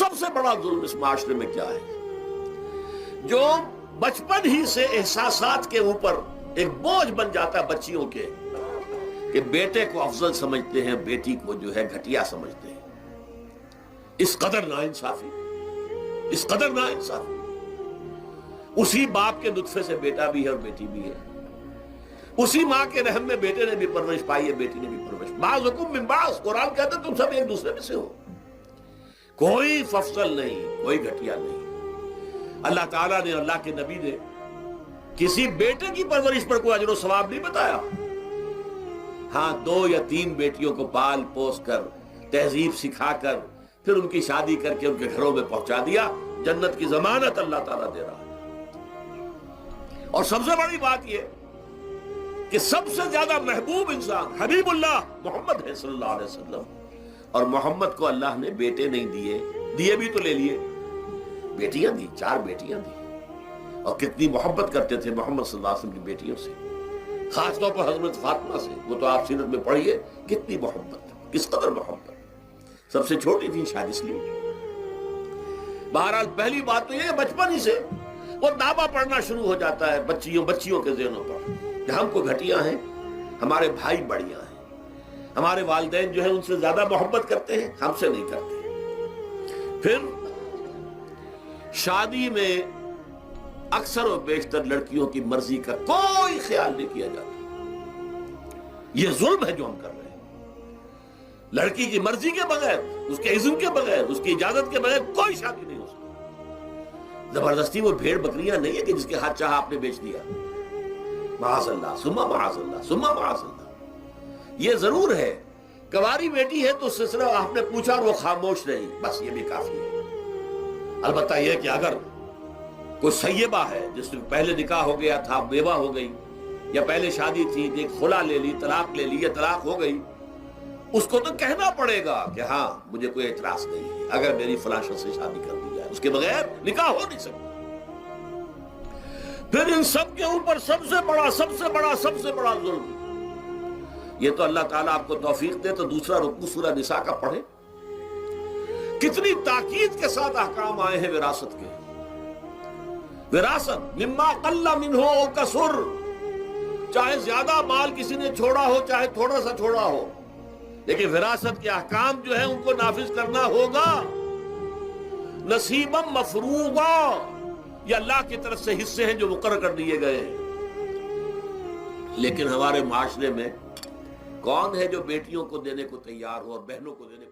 سب سے بڑا ظلم اس معاشرے میں کیا ہے؟ جو بچپن ہی سے احساسات کے اوپر ایک بوجھ بن جاتا ہے بچیوں کے کہ بیٹے کو افضل سمجھتے ہیں، بیٹی کو جو ہے گھٹیا سمجھتے ہیں. اس قدر ناانصافی، اس قدر ناانصافی. اسی باپ کے نطفے سے بیٹا بھی ہے اور بیٹی بھی ہے، اسی ماں کے رحم میں بیٹے نے بھی پرورش پائی ہے، بیٹی نے بھی پرورش. بعضکم من بعض، قرآن کہتا ہے تم سب ایک دوسرے میں سے ہو، کوئی ففضل نہیں، کوئی گھٹیا نہیں. اللہ تعالیٰ نے، اللہ کے نبی نے کسی بیٹے کی پرورش پر کوئی اجر و ثواب نہیں بتایا. ہاں 2 یا 3 بیٹیوں کو پال پوس کر، تہذیب سکھا کر، پھر ان کی شادی کر کے ان کے گھروں میں پہنچا دیا، جنت کی ضمانت اللہ تعالیٰ دے رہا ہے. اور سب سے بڑی بات یہ کہ سب سے زیادہ محبوب انسان حبیب اللہ محمد ہے صلی اللہ علیہ وسلم، اور محمد کو اللہ نے بیٹے نہیں دیے، دیے بھی تو لے لیے، بیٹیاں دی، 4 بیٹیاں دی. اور کتنی محبت کرتے تھے محمد صلی اللہ علیہ وسلم کی بیٹیوں سے، خاص طور پر حضرت فاطمہ سے. وہ تو آپ سیرت میں پڑھیے کتنی محبت، کس قدر محبت. سب سے چھوٹی تھی شاید اس لیے. بہرحال پہلی بات تو یہ بچپن ہی سے وہ دعویٰ پڑھنا شروع ہو جاتا ہے بچیوں کے ذہنوں پر کہ ہم کو گھٹیا ہیں، ہمارے بھائی بڑیاں ہیں، ہمارے والدین جو ہیں ان سے زیادہ محبت کرتے ہیں، ہم سے نہیں کرتے. پھر شادی میں اکثر و بیشتر لڑکیوں کی مرضی کا کوئی خیال نہیں کیا جاتا. یہ ظلم ہے جو ہم کر رہے ہیں. لڑکی کی مرضی کے بغیر، اس کے اذن کے بغیر، اس کی اجازت کے بغیر کوئی شادی نہیں ہو سکتی. زبردستی وہ بھیڑ بکریاں نہیں ہے کہ جس کے ہاتھ چاہا آپ نے بیچ دیا. معاذ اللہ ثم معاذ اللہ ثم معاذ اللہ. یہ ضرور ہے کنواری بیٹی ہے تو اس سے صرف آپ نے پوچھا اور وہ خاموش رہی، بس یہ بھی کافی ہے. البتہ یہ کہ اگر کوئی سیبہ ہے جس سے پہلے نکاح ہو گیا تھا، بیوہ ہو گئی، یا پہلے شادی تھی ایک خلا لے لی، طلاق لے لی یا طلاق ہو گئی، اس کو تو کہنا پڑے گا کہ ہاں مجھے کوئی اعتراض نہیں ہے اگر میری فلاں شخص سے شادی کر دی جائے، اس کے بغیر نکاح ہو نہیں سکتا. پھر ان سب کے اوپر سب سے بڑا ظلم، یہ تو اللہ تعالیٰ آپ کو توفیق دے تو دوسرا رکوع سورہ نساء کا پڑھے. کتنی تاکید کے ساتھ احکام آئے ہیں وراثت کے. وراثت مما قل منہ او کثر، چاہے زیادہ مال کسی نے چھوڑا ہو چاہے تھوڑا سا چھوڑا ہو، لیکن وراثت کے احکام جو ہیں ان کو نافذ کرنا ہوگا. نصیبا مفروضا، یہ اللہ کی طرف سے حصے ہیں جو مقرر کر دیے گئے ہیں. لیکن ہمارے معاشرے میں کون ہے جو بیٹیوں کو دینے کو تیار ہو اور بہنوں کو دینے کو